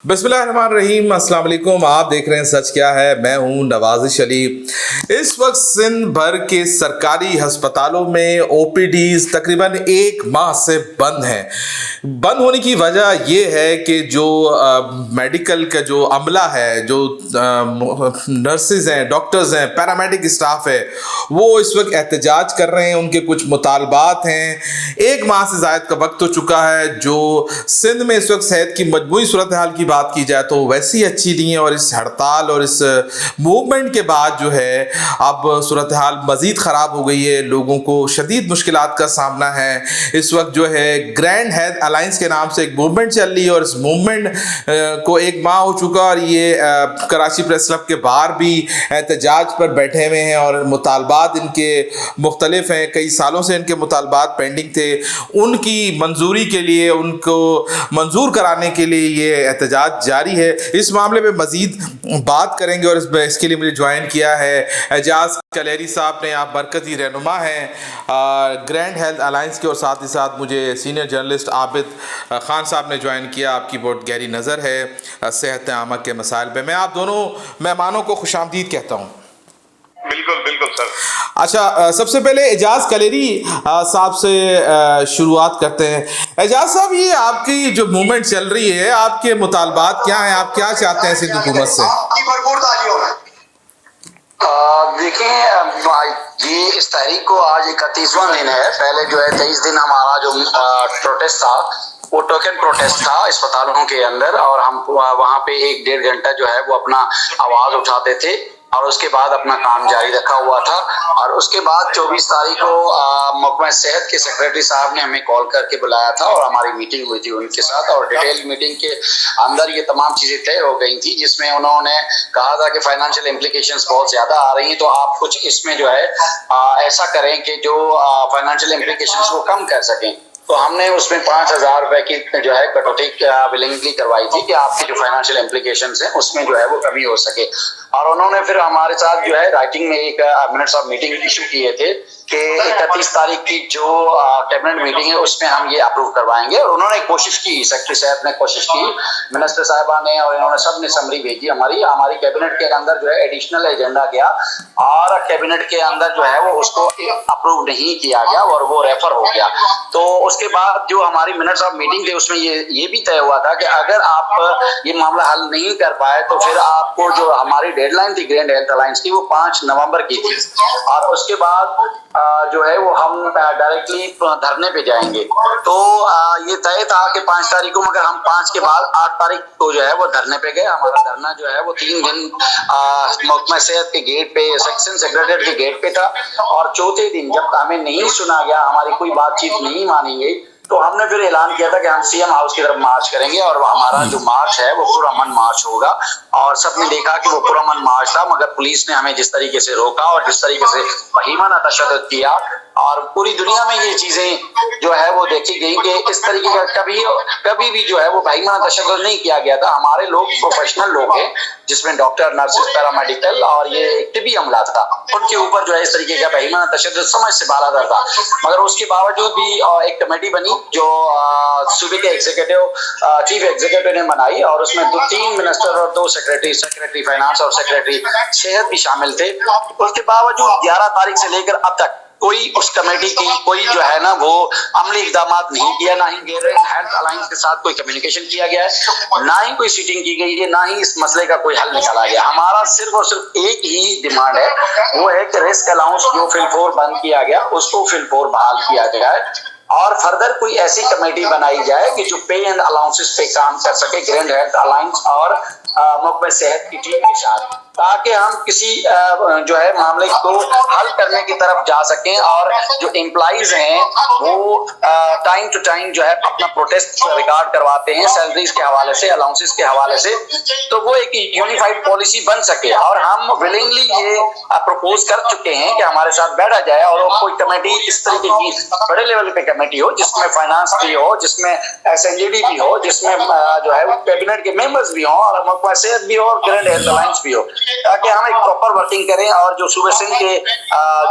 बिस्मिल्लाहिर्रहमानिर्रहीम, अस्सलाम वालेकुम। आप देख रहे हैं सच क्या है। मैं हूं नवाजिश अली। इस वक्त सिंध भर के सरकारी अस्पतालों में ओपीडीज तकरीबन एक माह से बंद हैं। बंद होने की वजह यह है कि जो मेडिकल का जो अमला है, जो नर्सेज हैं, डॉक्टर्स हैं, पैरामेडिक स्टाफ है, वो इस वक्त एहतजाज कर रहे हैं। उनके कुछ मुतालबात हैं। एक माह से ज़ायद का वक्त हो चुका है। जो सिंध में इस वक्त सेहत की मजमूई सूरत हाल की बात की जाए तो वैसी अच्छी नहीं है, और इस हड़ताल और इस मूवमेंट के बाद जो है अब सूरत हाल मज़ीद ख़राब हो गई है। लोगों को शदीद मुश्किलात का सामना है। इस वक्त जो है ग्रैंड हेल्थ अलायंस के नाम से एक मूवमेंट चल रही है, और इस मूवमेंट को एक माह हो चुका, और ये कराची प्रेस क्लब के बाहर भी एहतजाज पर बैठे हुए हैं, और मुतालबात इनके मुख्तलिफ हैं। कई सालों से इनके मुतालबात पेंडिंग थे। उनकी मंजूरी के लिए, उनको मंजूर कराने के लिए ये एहतजाज जारी है। इस मामले में मज़ीद बात करेंगे, और इसके लिए मुझे ज्वाइन किया है एजाज कलेरी साहब ने। आप मरकज़ी रहनुमा हैं ग्रैंड हेल्थ अलायंस के, और साथ ही साथ मुझे सीनियर जर्नलिस्ट आबिद ख़ान साहब ने ज्वाइन किया। आपकी बहुत गहरी नज़र है सेहत आमा के मसाइल पे। मैं आप दोनों मेहमानों को खुशामदीद कहता हूँ। बिल्कुल बिल्कुल सर। अच्छा, सबसे पहले एजाज कलेरी साहब से शुरुआत करते हैं। एजाज साहब, ये आपकी जो मूवमेंट चल रही है, आपके मुतालबात क्या हैं? आप क्या चाहते हैं सिंध हुकूमत से? देखिए, ये इस तारीख को आज 31वां दिन है। पहले जो है 23 दिन हमारा जो प्रोटेस्ट था, वो टोकन प्रोटेस्ट था अस्पतालों के अंदर, और हम वहाँ पे 1-1.5 घंटा जो है वो अपना आवाज उठाते थे, और उसके बाद अपना काम जारी रखा हुआ था। और उसके बाद 24 तारीख को महकमा सेहत के सेक्रेटरी साहब ने हमें कॉल करके बुलाया था, और हमारी मीटिंग हुई थी उनके साथ, और डिटेल मीटिंग के अंदर ये तमाम चीजें तय हो गई थी, जिसमें उन्होंने कहा था कि फाइनेंशियल इम्प्लीकेशंस बहुत ज्यादा आ रही हैं, तो आप कुछ इसमें जो है ऐसा करें कि जो फाइनेंशियल इम्प्लीकेशंस वो कम कर सकें। तो हमने उसमें 5,000 रुपए की जो है कटौती विलिंगली करवाई थी कि आपकी जो फाइनेंशियल इम्प्लीकेशंस हैं उसमें जो है वो कमी हो सके। और उन्होंने फिर हमारे साथ जो है राइटिंग में एक मिनट्स ऑफ मीटिंग इशू किए थे कि 31 तारीख की जो कैबिनेट मीटिंग है उसमें हम ये अप्रूव करवाएंगे। और उन्होंने कोशिश की, सेक्रेटरी साहब ने कोशिश की, मिनिस्टर साहिबा ने, और इन्होंने सब ने समरी भेजी हमारी कैबिनेट के अंदर जो है एडिशनल एजेंडा गया, और कैबिनेट के अंदर जो है वो उसको अप्रूव नहीं किया गया, और वो रेफर हो गया। तो उसके बाद जो हमारी मिनट्स ऑफ मीटिंग थे उसमें ये भी तय हुआ था कि अगर आप ये मामला हल नहीं कर पाए तो फिर आपको जो हमारी डेडलाइन थी ग्रैंड हेल्थ अलायंस की, वो 5 नवंबर की थी, और उसके बाद जो है वो हम डायरेक्टली धरने पे जाएंगे। तो ये तय था कि 5 तारीख को, मगर हम 5 के बाद 8 तारीख को जो है वो धरने पे गए। हमारा धरना जो है वो 3 दिन महकमा सेहत के गेट पे, सेक्शन सेक्रेटरीट के गेट पे था, और चौथे दिन जब हमें नहीं सुना गया, हमारी कोई बातचीत नहीं मानी गई, तो हमने फिर ऐलान किया था कि हम सीएम हाउस की तरफ मार्च करेंगे, और हमारा जो मार्च है वो पुरअमन मार्च होगा। और सबने देखा कि वो पुरअमन मार्च था, मगर पुलिस ने हमें जिस तरीके से रोका और जिस तरीके से वहीमाना तशद्दुद किया, और पूरी दुनिया में ये चीजें जो है वो देखी गई कि इस तरीके का कभी भी जो है वो वहीमाना तशद्दुद नहीं किया गया था। हमारे लोग प्रोफेशनल लोग हैं, जिसमें डॉक्टर, नर्सेज, पैरामेडिकल और ये टिबी अमला था, उनके ऊपर जो है इस तरीके का वहीमाना तशद्दुद समझ से बाला था। मगर उसके बावजूद भी एक कमेटी बनी जो सूबे के एग्जीक्यूटिव चीफ एग्जीक्यूटिव ने बनाई, और उसमें 3 मिनिस्टर और 2 सेक्रेटरी फाइनेंस और सेक्रेटरी सेहत भी शामिल थे। उसके बावजूद 11 तारीख से लेकर अब तक कोई उस कमेटी की कोई जो है ना वो अमली इकदाम नहीं किया, ना ही ग्रैंड हेल्थ अलायंस के साथ कोई कम्युनिकेशन किया गया है, ना ही कोई सीटिंग की गई है, ना ही इस मसले का कोई हल निकाला गया। हमारा सिर्फ और सिर्फ एक ही डिमांड है, वो है कि रिस्क अलाउंस जो फिल-4 बंद किया गया उसको फिल-4 बहाल किया गया है, और फर्दर कोई ऐसी कमेटी बनाई जाए कि जो पे एंड अलाउंसेस पे काम कर सके ग्रैंड हेल्थ अलायंस और महकमा सेहत की टीम के साथ, ताकि हम किसी जो है मामले को हल करने की तरफ जा सकें, और जो एम्प्लॉइज हैं वो टाइम टू टाइम जो है अपना प्रोटेस्ट रिकॉर्ड करवाते हैं सैलरीज के हवाले से, अलाउंसेस के हवाले से, तो वो एक यूनिफाइड पॉलिसी बन सके। और हम विलिंगली ये प्रपोज कर चुके हैं कि हमारे साथ बैठा जाए, और कोई कमेटी इस तरीके की बड़े लेवल पे कमेटी हो, जिसमें फाइनेंस भी हो, जिसमें एसएनजीडी भी हो, जिसमें जो है कैबिनेट के मेंबर्स भी हो, और महकमा सेहत भी हो, और ग्रैंड हेल्थ अलायंस भी हो, ताकि हम एक प्रॉपर वर्किंग करें और जो सूबे सिंध के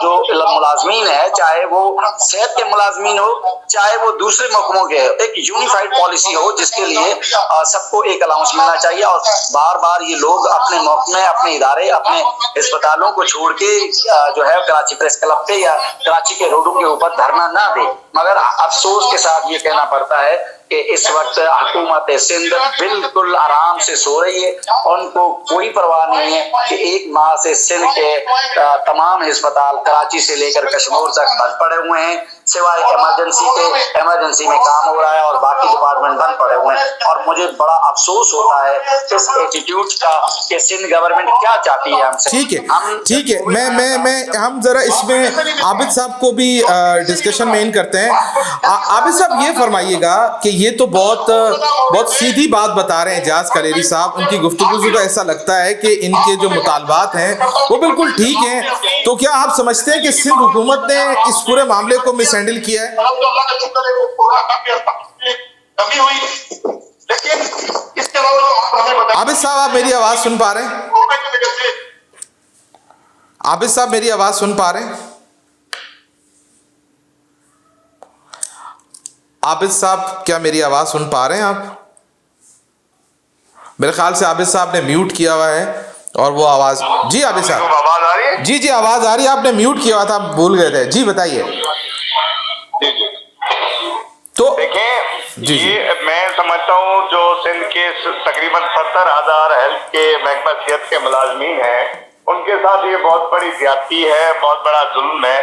जो मुलाजमीन है, चाहे वो सेहत के मुलाजमीन हो, चाहे वो दूसरे महकमों के, एक यूनिफाइड पॉलिसी हो जिसके लिए सबको एक अलाउंस मिलना चाहिए और बार बार ये लोग अपने महकमे, अपने इदारे, अपने अस्पतालों को छोड़ के जो है कराची प्रेस क्लब पे या कराची के रोडों के ऊपर धरना ना दे। मगर अफसोस के साथ ये कहना पड़ता है कि इस वक्त हुकूमत सिंध बिल्कुल आराम से सो रही है, उनको कोई परवाह नहीं है कि एक माह से सिंध के तमाम अस्पताल कराची से लेकर कश्मीर तक बंद पड़े हुए हैं, सिवाय इमरजेंसी के। इमरजेंसी में काम हो रहा है और बाकी डिपार्टमेंट बंद पड़े हुए हैं और मुझे बड़ा अफसोस होता है इस एटीट्यूड का कि सिंध गवर्नमेंट क्या चाहती है हमसे। ठीक है, मैं हम जरा इसमें आबिद साहब को भी डिस्कशन में इन करते हैं। आबिद साहब ये फरमाइएगा कि ये तो बहुत सीधी बात बता रहे हैं एजाज कलेरी साहब, उनकी गुफ्तगू से तो ऐसा लगता है कि इनके जो मुतालबात हैं वो बिल्कुल ठीक हैं, तो क्या आप समझते हैं कि सिंध हुकूमत ने इस पूरे मामले को मिसहैंडल किया है? आबिद साहब, आप मेरी आवाज सुन पा रहे हैं? आबिद साहब मेरी आवाज सुन पा रहे हैं? आबिद साहब क्या मेरी आवाज सुन पा रहे हैं आप? मेरे ख्याल से आबिद साहब ने म्यूट किया हुआ है और वो आवाज। जी आबिद साहब, आवाज आ रही है? जी आवाज आ रही है, आपने म्यूट किया हुआ था, भूल गए थे। जी बताइए। तो देखें, ये मैं समझता हूँ जो सिंध के तकरीबन 70,000 हेल्थ के महकमा सेहत के मुलाजमीन हैं, उनके साथ ये बहुत बड़ी ज्यादती है, बहुत बड़ा जुल्म है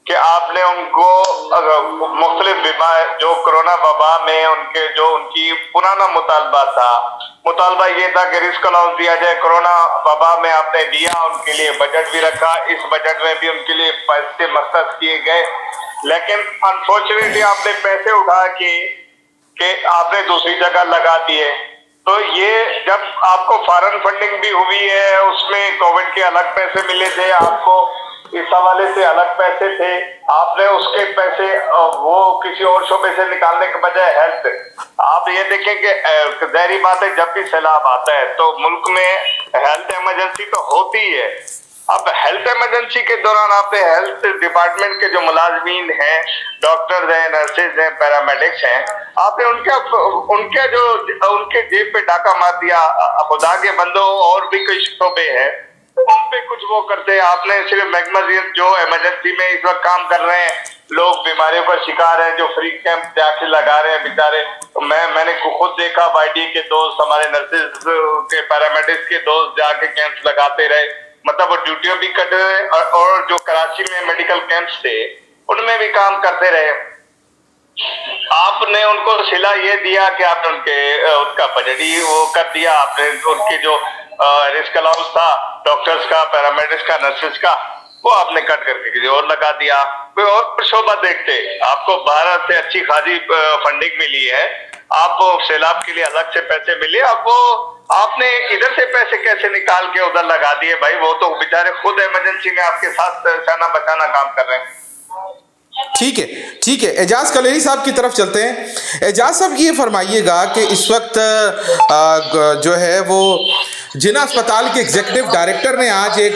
कि आपने उनको मुख्तलिफ बीमार जो कोरोना वबा में उनकी पुराना मुतालबा ये था कि रिस्क अलाउंस दिया जाए। कोरोना वबा में आपने दिया, उनके लिए बजट भी रखा, इस बजट में भी उनके लिए पैसे मख्सूस किए गए, लेकिन अनफॉर्चुनेटली आपने पैसे उठा के आपने दूसरी जगह लगा दिए। तो ये जब आपको फॉरेन फंडिंग भी हुई है, उसमें कोविड के अलग पैसे मिले थे, आपको इस हवाले से अलग पैसे थे, आपने उसके पैसे वो किसी और शोबे से निकालने के बजाय हेल्थ। आप ये देखें कि ज़ाहिर बात है जब भी सैलाब आता है तो मुल्क में हेल्थ इमरजेंसी तो होती है। अब हेल्थ इमरजेंसी के दौरान आपने हेल्थ डिपार्टमेंट के जो मुलाजमीन हैं, डॉक्टर्स हैं, नर्सेज हैं, पैरामेडिक्स हैं, आपने उनके जेब पे डाका मार दिया। खुदा के बंदो और भी कई शोबे हैं उन पे कुछ वो करते हैं। आपने सिर्फ महकमा जो इमरजेंसी में इस वक्त काम कर रहे हैं, लोग बीमारियों का शिकार हैं, जो फ्री कैंप जाके लगा रहे हैं बेचारे। मैंने खुद देखा, YD के दोस्त, हमारे नर्सेज के पैरामेडिक्स के दोस्त जाके कैंप्स लगाते रहे, मतलब वो ड्यूटियों भी कर रहे और जो कराची में मेडिकल कैंप्स थे उनमें भी काम करते रहे। आपने उनको सिला ये दिया कि आपने उनका बजट ही वो कर दिया, आपने उनके जो रिस्क अलाउंस था डॉक्टर्स का, पैरामेडिक्स का, नर्सेज का, वो आपने कट करके किसी और लगा दिया। कोई और शोबा देखते, आपको भारत से अच्छी खासी फंडिंग मिली है, आपको सैलाब के लिए अलग से पैसे मिले, अब वो आपने इधर से पैसे कैसे निकाल के उधर लगा दिए? भाई वो तो बेचारे खुद इमरजेंसी में आपके साथ बचाना काम कर रहे हैं। ठीक है, एजाज कलेरी साहब की तरफ चलते हैं। एजाज साहब ये फरमाइएगा कि इस वक्त जो है वो जिना अस्पताल के एग्जीक्यूटिव डायरेक्टर ने आज एक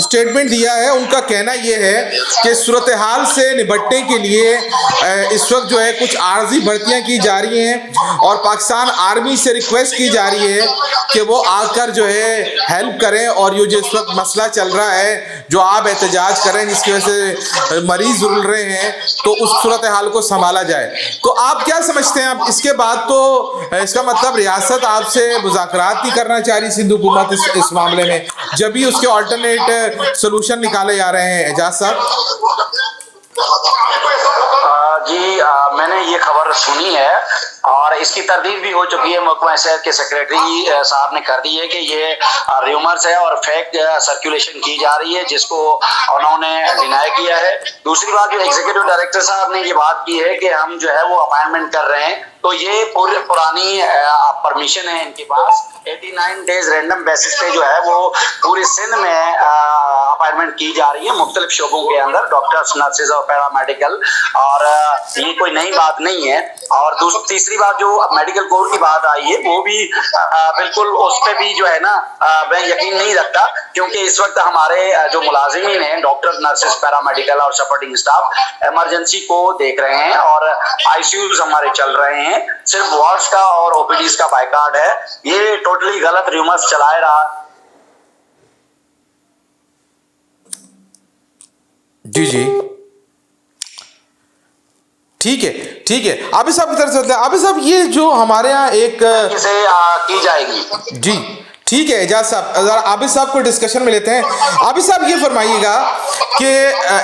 स्टेटमेंट दिया है। उनका कहना यह है कि सूरत हाल से निपटने के लिए इस वक्त जो है कुछ आर्जी भर्तियां की जा रही हैं और पाकिस्तान आर्मी से रिक्वेस्ट की जा रही है कि वो आकर जो है हेल्प करें और ये जो इस वक्त मसला चल रहा है, जो आप एहतजाज करें जिसकी वजह से मरीज रुल रहे हैं, तो उस सूरत हाल को संभाला जाए। तो आप क्या समझते हैं? आप इसके बाद तो इसका मतलब रियासत आपसे मुज़ाकरात नहीं करना चाह रही सिंध हुकूमत इस मामले में, जब भी उसके ऑल्टरनेट सोल्यूशन निकाले जा रहे हैं। एजाज साहब जी, मैंने ये खबर सुनी है और इसकी तरदीद भी हो चुकी है। महकमा सेहत के सेक्रेटरी साहब ने कर दी है कि ये र्यूमर्स है और फेक सर्कुलेशन की जा रही है, जिसको उन्होंने डिनाई किया है। दूसरी बात, जो एग्जीक्यूटिव डायरेक्टर साहब ने ये बात की है कि हम जो है वो अपॉइंटमेंट कर रहे हैं तो ये पुरानी परमिशन है इनके पास। 89 डेज रैंडम बेसिस पे जो है वो पूरे सिंध में अपॉइंटमेंट की जा रही है मुख्तलिफ शोबों के अंदर, डॉक्टर्स, नर्सेज और पैरामेडिकल। और ये कोई नई बात नहीं है। और तीसरी बात जो मेडिकल कोर की बात आई है वो भी बिल्कुल उस पर भी जो है ना मैं यकीन नहीं रखता, क्योंकि इस वक्त हमारे जो मुलाजिमीन हैं, डॉक्टर, नर्सेज, पैरामेडिकल और सपोर्टिंग स्टाफ इमरजेंसी को देख रहे हैं और आईसीयूज हमारे चल रहे हैं। सिर्फ वार्ड्स का और ओपीडीज का बायकॉट है। ये टोटली गलत रूमर्स चलाए रहा। जी जी ठीक है आबिद साहब की तरफ से होता है। आबिद साहब, ये जो हमारे यहाँ एक से की जाएगी। जी ठीक है, एजाज साहब, आबिद साहब को डिस्कशन में लेते हैं। आबिद साहब, ये फरमाइएगा कि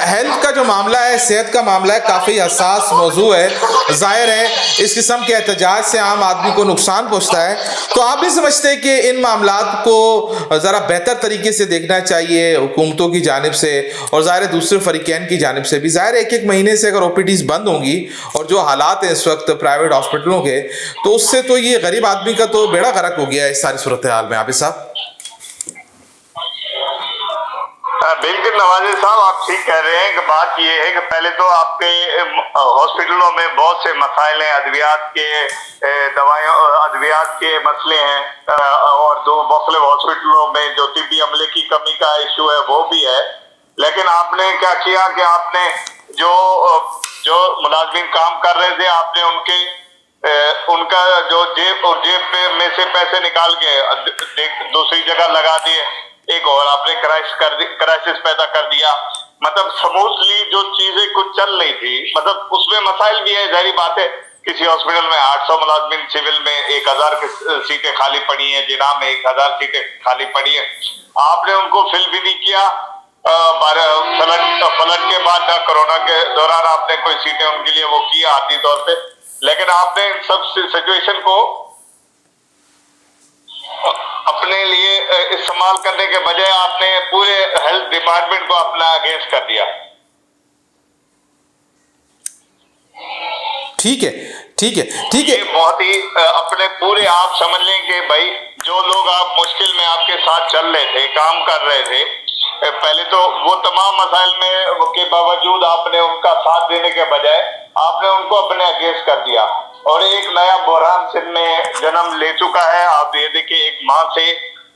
हेल्थ का जो मामला है, सेहत का मामला है, काफ़ी हसास मौजू है। जाहिर है इस किस्म के एहतजाज से आम आदमी को नुकसान पहुंचता है। तो आप भी समझते हैं कि इन मामलात को ज़रा बेहतर तरीके से देखना चाहिए हुकूमतों की जानिब से और ज़ाहिर है दूसरे फरीकैन की जानिब से भी। ज़ाहिर है एक महीने से अगर ओपीडीज़ बंद होंगी और जो हालात हैं इस वक्त प्राइवेट हॉस्पिटलों के, तो उससे तो ये गरीब आदमी का तो बेड़ा गर्क हो गया है इस सारी सूरत हाल में। आबिद साहब। बिल्कुल नवाज़ साहब, आप ठीक कह रहे हैं कि बात ये है कि पहले तो आपके हॉस्पिटलों में बहुत से मसाइल हैं, अद्वियात के मसले हैं और दो मुख्तलिफ हॉस्पिटलों में जो तिब्बी अमले की कमी का इशू है वो भी है। लेकिन आपने क्या किया कि आपने जो मुलाजमीन काम कर रहे थे, आपने उनका जो जेब में से पैसे निकाल के दूसरी जगह लगा दिए, एक और आपने क्राइसिस पैदा कर दिया। मतलब स्मूथली जो चीजें कुछ चल रही थी, मतलब उसमें मसाइल भी है, जाहिर बात है। किसी हॉस्पिटल में 800 मुलाजमीन, सिविल में 1000 सीटें खाली पड़ी हैं, जिना में 1000 सीटें खाली पड़ी हैं, आपने उनको फिल भी नहीं किया। फ्लड के बाद कोरोना के दौरान आपने कोई सीटें उनके लिए वो किया आर्थिक तौर पे, लेकिन आपने इन सब सिचुएशन को अपने लिए इस्तेमाल करने के बजाय आपने पूरे हेल्थ डिपार्टमेंट को अपना अगेंस्ट कर दिया। ठीक है। ये बहुत ही अपने पूरे आप समझ लें कि भाई जो लोग आप मुश्किल में आपके साथ चल रहे थे, काम कर रहे थे, पहले तो वो तमाम मसाइल में के बावजूद आपने उनका साथ देने के बजाय आपने उनको अपने अगेंस्ट कर दिया और एक नया बहरान सिंध में जन्म ले चुका है। आप ये देखिए, एक माह से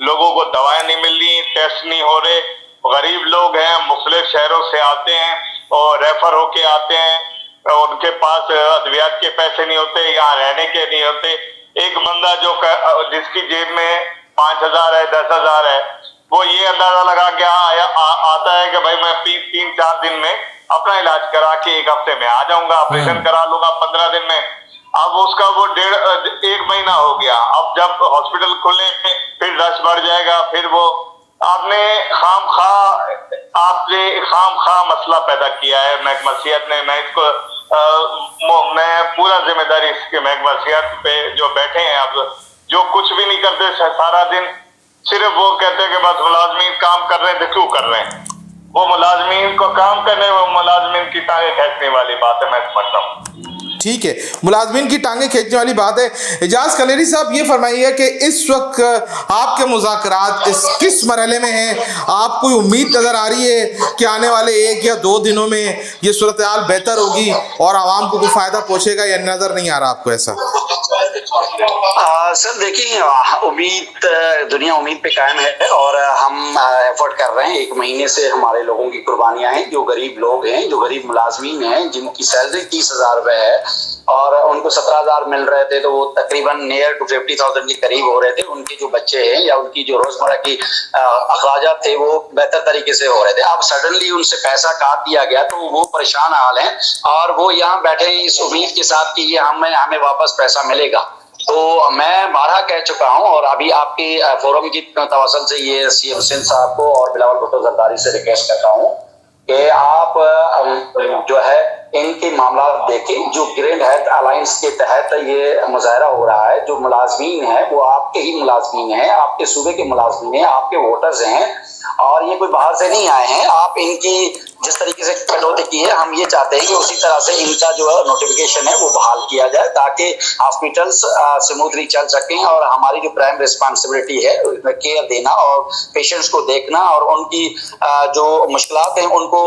लोगों को दवाएं नहीं मिल रही, टेस्ट नहीं हो रहे, गरीब लोग हैं, मुख्तलिफ शहरों से आते हैं और रेफर होके आते हैं, उनके पास अद्वियात के पैसे नहीं होते, यहाँ रहने के नहीं होते। एक बंदा जिसकी जेब में 5000 है, 10,000 है, वो ये अंदाजा लगा के आता है कि भाई मैं 3-4 दिन में अपना इलाज करा के 1 हफ्ते में आ जाऊंगा, ऑपरेशन करा लूंगा 15 दिन में। अब उसका वो 1 महीना हो गया। अब जब हॉस्पिटल खुले फिर रश बढ़ जाएगा, फिर वो आपने खाम खा मसला पैदा किया है महकमा सेहत ने। मैं इसको मैं पूरा जिम्मेदारी इसके महकमा सेहत पे जो बैठे हैं, अब जो कुछ भी नहीं करते सारा दिन, सिर्फ वो कहते हैं कि बस मुलाजमीन काम कर रहे हैं तो क्यों कर रहे हैं। वो मुलाजमीन को काम करने, वो मुलाजमीन की टांगे खींचने वाली बात है, मैं समझता हूँ। ठीक है, मुलाजमीन की टांगे खींचने वाली बात है। एजाज कलेरी साहब, ये फरमाइए कि इस वक्त आपके मुज़ाकरात किस मरहले में हैं? आप कोई उम्मीद नज़र आ रही है कि आने वाले 1 या 2 दिनों में ये सूरत हाल बेहतर होगी और आवाम को कोई फ़ायदा पहुँचेगा, या नज़र नहीं आ रहा आपको ऐसा? सर देखिए, दुनिया उम्मीद पे कायम है और हम एफर्ट कर रहे हैं। 1 महीने से हमारे लोगों की कुर्बानियां हैं, जो गरीब लोग हैं, जो गरीब मुलाजमीन हैं, जिनकी सैलरी 30,000 रुपए है और उनको 17,000 मिल रहे थे, तो वो तकरीबन नियर टू 50,000 के करीब हो रहे थे। उनके जो बच्चे हैं या उनकी जो रोजमर्रा की अखराजात थे वो बेहतर तरीके से हो रहे थे। अब सडनली उनसे पैसा काट दिया गया तो वो परेशान हाल है और वो यहाँ बैठे हैं इस उम्मीद के साथ कि ये हमें वापस पैसा मिलेगा। तो मैं बारहा कह चुका हूं और अभी आपके फोरम की तवसल से ये सीएम सिंध साहब को और बिलावल भुट्टो जरदारी से रिक्वेस्ट करता हूं कि आप जो है इनके मामला देखें। जो ग्रैंड हेल्थ अलायंस के तहत ये मुजाहरा हो रहा है, जो मुलाजमीन है वो आपके ही मुलाजमीन हैं, आपके सूबे के मुलाजमीन हैं, आपके वोटर्स हैं और ये कोई बाहर से नहीं आए हैं। आप इनकी जिस तरीके से कटौती की है, हम ये चाहते हैं कि उसी तरह से इनका जो है नोटिफिकेशन है वो बहाल किया जाए, ताकि हॉस्पिटल्स स्मूथली चल सकें और हमारी जो प्राइम रिस्पांसिबिलिटी है उसमें केयर देना और पेशेंट्स को देखना और उनकी जो मुश्किलात हैं उनको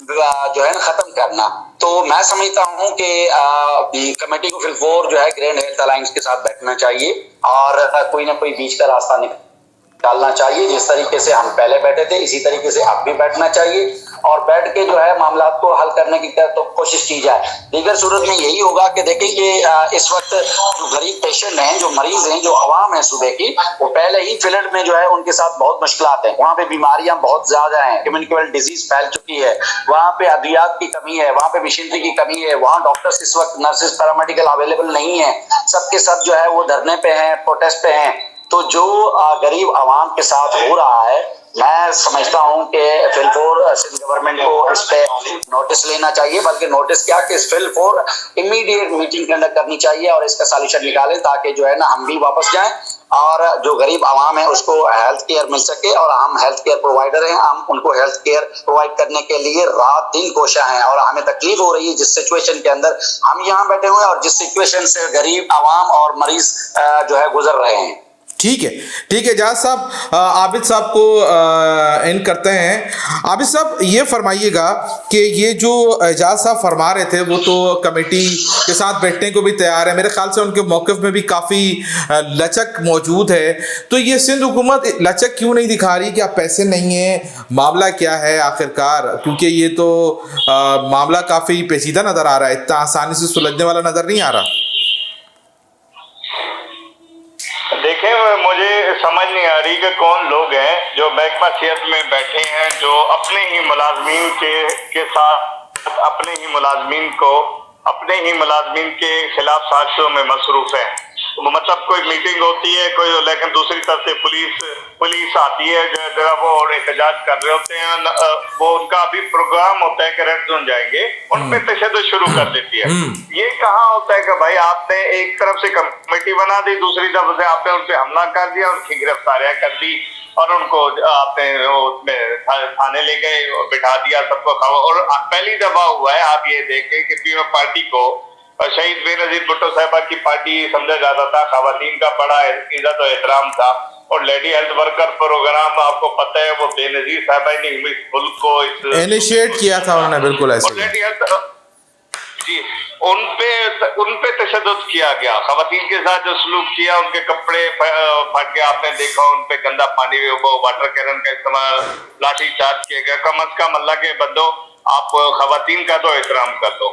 जो है खत्म करना। तो मैं समझता हूं कि कमेटी को फिलफोर जो है ग्रैंड हेल्थ अलायंस के साथ बैठना चाहिए और कोई ना कोई बीच का रास्ता निकालना चाहिए। जिस तरीके से हम पहले बैठे थे इसी तरीके से अब भी बैठना चाहिए और बैठ के जो है मामला को हल करने की तो कोशिश की जाए। दीगर सूरत में यही होगा कि देखें कि इस वक्त जो गरीब पेशेंट हैं, जो मरीज हैं, जो आवाम है सूबे की, वो पहले ही फील्ड में जो है उनके साथ बहुत मुश्किलात हैं। वहाँ पे बीमारियां बहुत ज्यादा हैं, कम्युनिकेबल डिजीज फैल चुकी है, वहाँ पे अद्वियात की कमी है, वहाँ पे मशीनरी की कमी है, वहाँ डॉक्टर्स इस वक्त नर्सेज पैरामेडिकल अवेलेबल नहीं है, सबके सब जो है वो धरने पे हैं, प्रोटेस्ट पे हैं। तो जो गरीब आवाम के साथ हो रहा है, मैं समझता हूं कि फिलफोर सिंध गवर्नमेंट को इस पे नोटिस लेना चाहिए, बल्कि नोटिस क्या कि इस फिलफोर इमीडिएट मीटिंग कंडक्ट करनी चाहिए और इसका सॉल्यूशन निकालें, ताकि जो है ना हम भी वापस जाएं और जो गरीब आवाम है उसको हेल्थ केयर मिल सके। और हम हेल्थ केयर प्रोवाइडर हैं, हम उनको हेल्थ केयर प्रोवाइड करने के लिए रात दिन कोशा हैं और हमें तकलीफ हो रही है जिस सिचुएशन के अंदर हम यहाँ बैठे हुए हैं और जिस सिचुएशन से गरीब आवाम और मरीज जो है गुजर रहे हैं। ठीक है, ठीक है एजाज साहब, आबिद साहब को इन करते हैं। आबिद साहब ये फरमाइएगा कि ये जो एजाज साहब फरमा रहे थे वो तो कमेटी के साथ बैठने को भी तैयार है, मेरे ख्याल से उनके मौक़िफ़ में भी काफ़ी लचक मौजूद है, तो ये सिंध हुकूमत लचक क्यों नहीं दिखा रही? क्या पैसे नहीं है? मामला क्या है आखिरकार? क्योंकि ये तो मामला काफ़ी पेचीदा नज़र आ रहा है, इतना आसानी से सुलझने वाला नज़र नहीं आ रहा। देखें, मुझे समझ नहीं आ रही कि कौन लोग हैं जो महकमा सेहत में बैठे हैं, जो अपने ही मुलाजमीन के साथ अपने ही मुलाजमीन के खिलाफ साजिशों में मसरूफ है। मतलब कोई मीटिंग होती है कोई, लेकिन दूसरी तरफ से पुलिस आती है जो वो एहतजाज कर रहे होते हैं, वो उनका अभी प्रोग्राम होता है कि रेड जोन जाएंगे, उन पे तशद्दुद शुरू कर देती है। ये कहाँ होता है कि भाई आपने एक तरफ से कमेटी बना दी, दूसरी तरफ से आपने उन पे हमला कर दिया, उनकी गिरफ्तारियां कर दी और उनको आपने उसमें थाने ले गए, बिठा दिया सबको। और पहली दफा हुआ है, आप ये देखें कि पीओ पार्टी को शहीद बेनजीर भुट्टो साहिबा की पार्टी समझा जाता था, खवातीन का बड़ा इज्जत और एहतराम था, और लेडी हेल्थ वर्कर प्रोग्राम आपको पता है वो बेनजीर साहिबा ने इस मुल्क को इनिशिएट किया था उन्होंने, बिल्कुल ऐसे लेडी हेल्थ जी उन पे तशद्दुद किया गया, खवातीन के साथ जो सलूक किया, उनके कपड़े फट गया, आपने देखा उन पे गंदा पानी वाटर कैनन का इस्तेमाल, लाठी चार्ज किया गया। कम अज कम अल्लाह के बंदो आप खवातीन का तो एहतराम कर लो,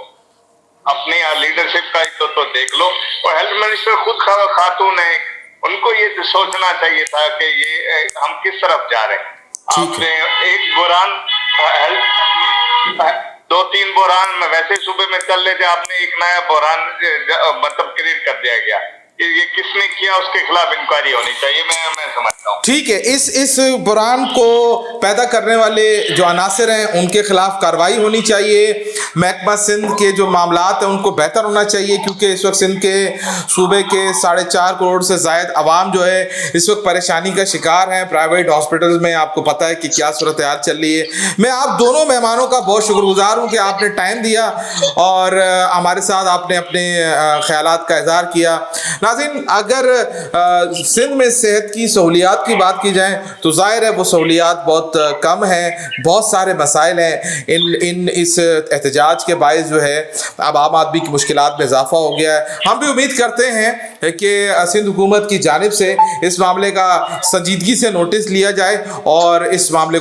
अपने लीडरशिप का तो देख लो। और हेल्थ मिनिस्टर खुद खातून है, उनको ये सोचना चाहिए था कि ये हम किस तरफ जा रहे हैं। आपने एक बुरान हेल्थ 2-3 बुरान में वैसे सूबे में चल रहे थे, आपने एक नया बुरान मतलब क्रिएट कर दिया गया। ये किसने किया उसके खिलाफ इंक्वायरी होनी चाहिए, मैं समझता हूँ। ठीक है, इस बुरान को पैदा करने वाले जो अनासर हैं उनके खिलाफ कार्रवाई होनी चाहिए। महकमा सिंध के जो मामलात हैं उनको बेहतर होना चाहिए, क्योंकि इस वक्त सिंध के सूबे के 4.5 करोड़ से ज़ायद आवाम जो है इस वक्त परेशानी का शिकार हैं। प्राइवेट हॉस्पिटल्स में आपको पता है कि क्या सूरत हाल चल रही है। मैं आप दोनों मेहमानों का बहुत शुक्रगुजार हूँ कि आपने टाइम दिया और हमारे साथ आपने अपने ख्यालात का इज़हार किया। नाज़रीन, अगर सिंध में सेहत की सहूलियात की बात की जाए तो ज़ाहिर है वो सहूलियात बहुत कम हैं, बहुत सारे मसाइल हैं। इस एहतजाज के बायस जो है अब आम आदमी की मुश्किलात में इजाफा हो गया है। हम भी उम्मीद करते हैं कि सिंध हुकूमत की जानिब से इस मामले का संजीदगी से नोटिस लिया जाए और इस मामले